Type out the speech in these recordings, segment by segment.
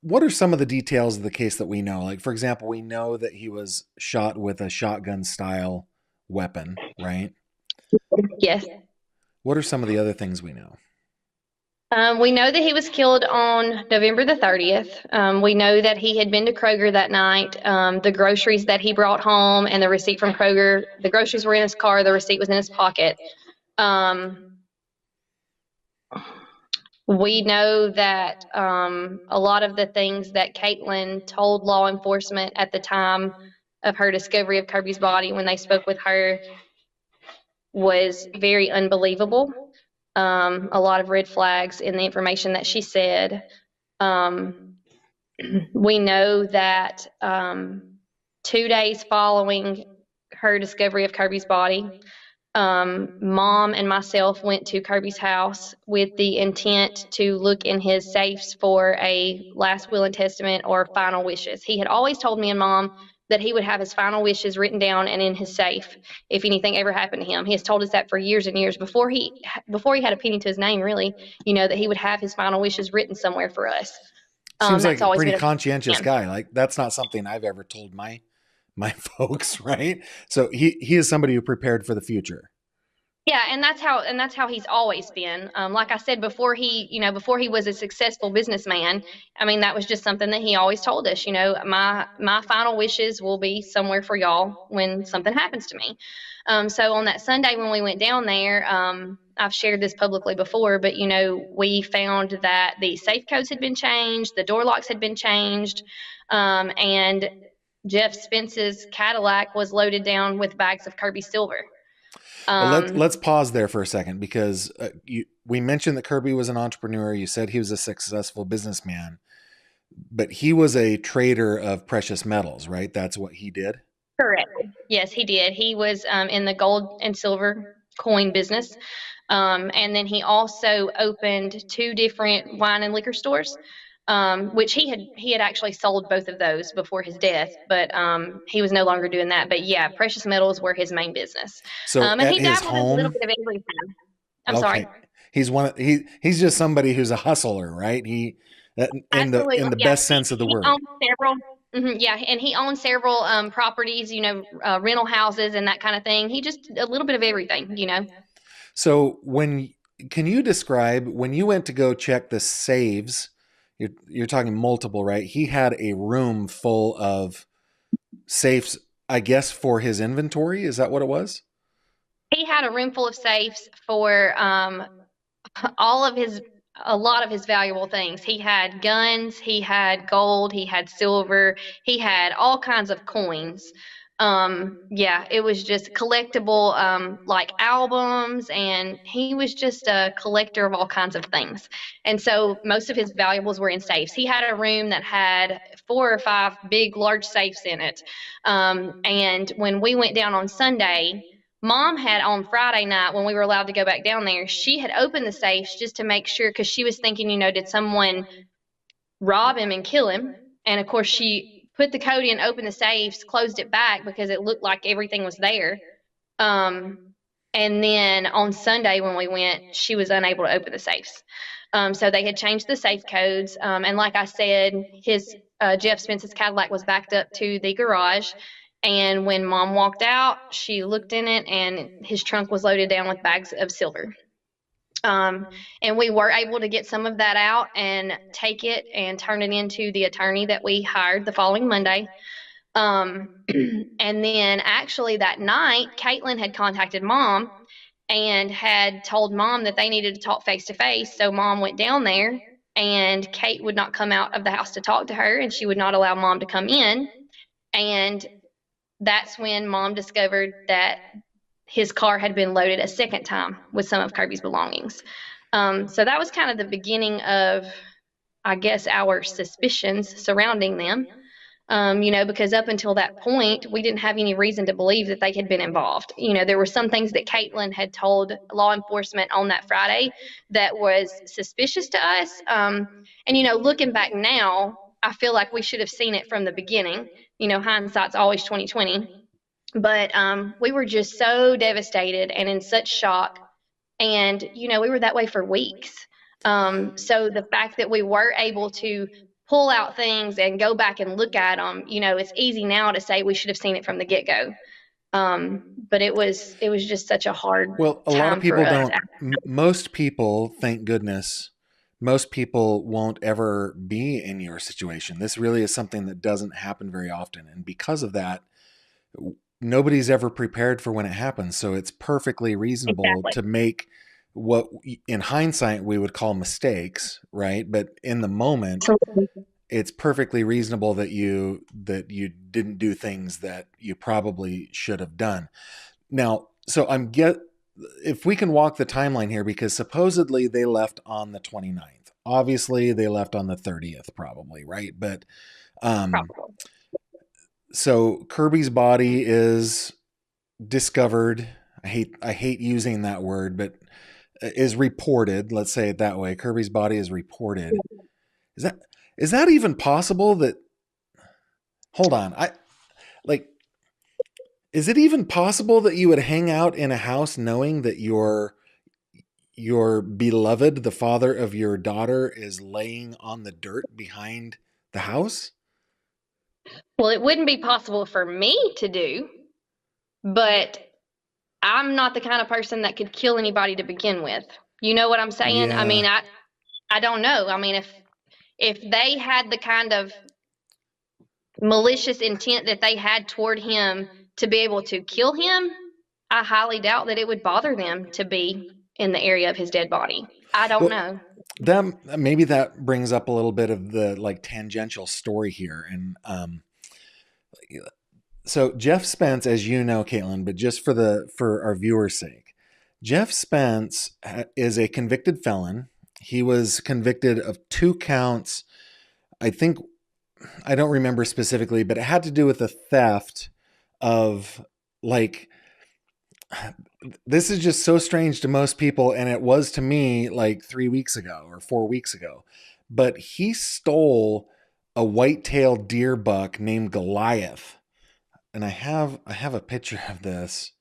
what are some of the details of the case that we know? Like, for example, we know that he was shot with a shotgun style weapon, right? Yes. What are some of the other things we know? We know that he was killed on November the 30th. We know that he had been to Kroger that night. The groceries that he brought home and the receipt from Kroger, the groceries were in his car, the receipt was in his pocket. Um, we know that a lot of the things that Caitlin told law enforcement at the time of her discovery of Kirby's body when they spoke with her was very unbelievable. A lot of red flags in the information that she said. Um, we know that 2 days following her discovery of Kirby's body, mom and myself went to Kirby's house with the intent to look in his safes for a last will and testament or final wishes. He had always told me and mom that he would have his final wishes written down and in his safe if anything ever happened to him. He has told us that for years and years before he had a penny to his name, really. That he would have his final wishes written somewhere for us. Seems like That's a always pretty been a conscientious plan. guy. Like, that's not something I've ever told my folks, right? So he is somebody who prepared for the future. Yeah, and that's how he's always been. Like I said before, before he was a successful businessman, I mean that was just something that he always told us. My final wishes will be somewhere for y'all when something happens to me. So on that Sunday when we went down there, I've shared this publicly before, but we found that the safe codes had been changed, the door locks had been changed, and Jeff Spence's Cadillac was loaded down with bags of Kirby silver. Well, Um, let's pause there for a second because we mentioned that Kirby was an entrepreneur. You said he was a successful businessman, but he was a trader of precious metals, right? That's what he did. Correct. Yes, he did. He was in the gold and silver coin business. And then he also opened two different wine and liquor stores, which he had actually sold both of those before his death, but he was no longer doing that. But yeah, precious metals were his main business. So And at he his dabbled in a little home, bit of everything. I'm sorry. okay, he's just somebody who's a hustler, right? In Absolutely, the yeah. best sense of the He word. owns several. Yeah, and he owns several properties, rental houses and that kind of thing. He just a little bit of everything. So when can you describe when you went to go check the saves? You're talking multiple, right? He had a room full of safes, I guess, for his inventory. Is that what it was? He had a room full of safes for all of his a lot of his valuable things. He had guns, he had gold, he had silver, he had all kinds of coins. Yeah, it was just collectible like albums, and he was just a collector of all kinds of things. And so most of his valuables were in safes. He had a room that had 4 or 5 big large safes in it. And when we went down on Sunday, Mom had on Friday night when we were allowed to go back down there, she had opened the safes just to make sure because she was thinking, did someone rob him and kill him? And of course, she put the code in, opened the safes, closed it back because it looked like everything was there. Um, and then on Sunday when we went, she was unable to open the safes. So they had changed the safe codes. And like I said, his Jeff Spence's Cadillac was backed up to the garage. And when mom walked out, she looked in it and his trunk was loaded down with bags of silver. Um, and we were able to get some of that out and take it and turn it into the attorney that we hired the following Monday. And then actually that night, Caitlin had contacted mom and had told mom that they needed to talk face to face. So mom went down there and Kate would not come out of the house to talk to her and she would not allow mom to come in. And that's when mom discovered that his car had been loaded a second time with some of Kirby's belongings. So that was kind of the beginning of, I guess, our suspicions surrounding them. Because up until that point, we didn't have any reason to believe that they had been involved. There were some things that Caitlin had told law enforcement on that Friday that was suspicious to us. And looking back now, I feel like we should have seen it from the beginning. Hindsight's always 2020. But we were just so devastated and in such shock. And we were that way for weeks. So the fact that we were able to pull out things and go back and look at them. It's easy now to say we should have seen it from the get go. But it was just such a hard Well, a lot of time for people us. don't. Most people, thank goodness, most people won't ever be in your situation. This really is something that doesn't happen very often. And because of that, nobody's ever prepared for when it happens. So it's perfectly reasonable Exactly. to make what in hindsight we would call mistakes, right? But in the moment, Absolutely. it's perfectly reasonable that you didn't do things that you probably should have done. Now, so if we can walk the timeline here, because supposedly they left on the 29th. Obviously, they left on the 30th, probably, right? But um, Probably. so Kirby's body is discovered. I hate using that word, but is reported. Let's say it that way. Kirby's body is reported. Is that is that even possible? That hold on, I like. Is it even possible that you would hang out in a house knowing that your beloved, the father of your daughter, is laying on the dirt behind the house? Well, it wouldn't be possible for me to do, but I'm not the kind of person that could kill anybody to begin with. You know what I'm saying? I Yeah. mean, I don't know. I mean, if they had the kind of malicious intent that they had toward him to be able to kill him, I highly doubt that it would bother them to be in the area of his dead body. I don't Well, know. that maybe that brings up a little bit of the like tangential story here, and so Jeff Spence, as you know, Caitlin, but just for our viewers' sake, Jeff Spence is a convicted felon. He was convicted of 2 counts. I think I don't remember specifically, but it had to do with the theft of like this is just so strange to most people, and it was to me like 3 weeks ago or 4 weeks ago. But he stole a white-tailed deer buck named Goliath, and I have a picture of this.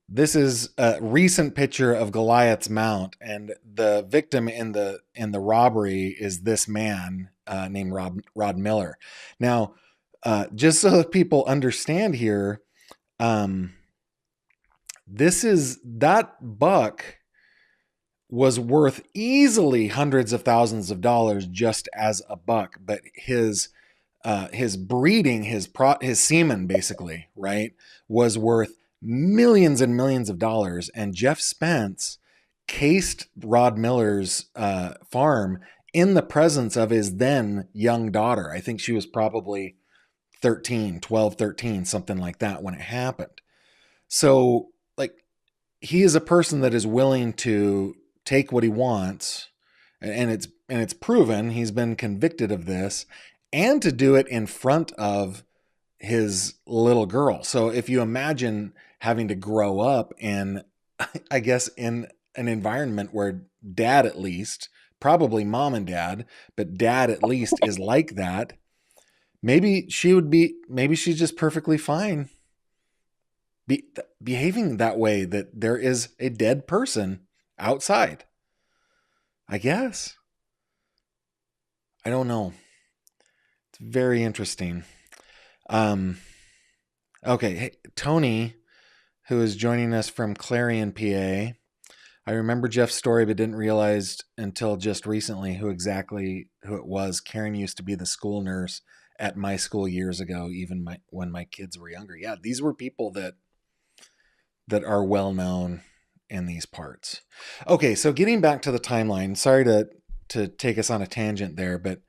This is a recent picture of Goliath's mount, and the victim in the robbery is this man named Rod Miller. Now, just so that people understand here, um, that buck was worth easily hundreds of thousands of dollars just as a buck, but his breeding, his semen, basically, right, was worth millions and millions of dollars. And Jeff Spence cased Rod Miller's farm in the presence of his then young daughter. I think she was probably 13, 12, 13, something like that when it happened. So, like, he is a person that is willing to take what he wants, and it's proven he's been convicted of this, and to do it in front of his little girl. So if you imagine having to grow up in, I guess, in an environment where dad, at least, probably mom and dad, but dad at least is like that, maybe she's just perfectly fine be, behaving that way, that there is a dead person outside. I guess. I don't know. It's very interesting. Um, okay, hey, Tony, who is joining us from Clarion, PA. I remember Jeff's story, but didn't realize until just recently who it was. Karen used to be the school nurse at my school years ago, even when my kids were younger. Yeah, these were people that are well known in these parts. Okay, so getting back to the timeline. Sorry to take us on a tangent there, but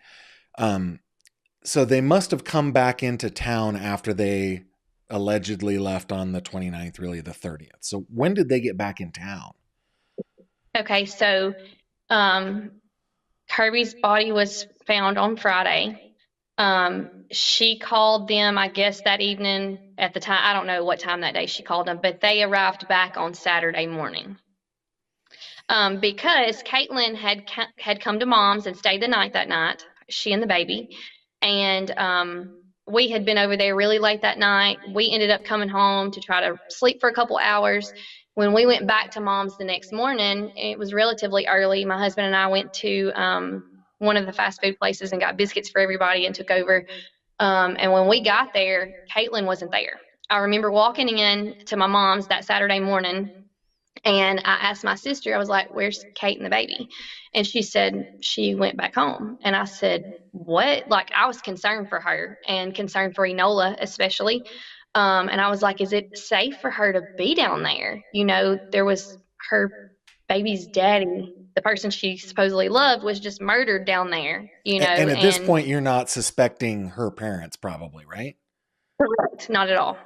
um, so they must have come back into town after they allegedly left on the 29th, really the 30th. So when did they get back in town? Okay, so um, Kirby's body was found on Friday. She called them, I guess, that evening at the time. I don't know what time that day she called them, but they arrived back on Saturday morning. Because Caitlin had come to mom's and stayed the night that night, she and the baby, and we had been over there really late that night. We ended up coming home to try to sleep for a couple hours. When we went back to mom's the next morning, it was relatively early. My husband and I one of the fast food places and got biscuits for everybody and took over. And when we got there, Caitlin wasn't there. I remember walking in to my mom's that Saturday morning, and I asked my sister, I was like, "Where's Kate and the baby?" And she said she went back home. And I said, "What?" Like, I was concerned for her and concerned for Enola especially. And I was like, "Is it safe for her to be down there?" There was her baby's daddy, the person she supposedly loved, was just murdered down there, And at this and point, you're not suspecting her parents, probably, right? correct, not at all.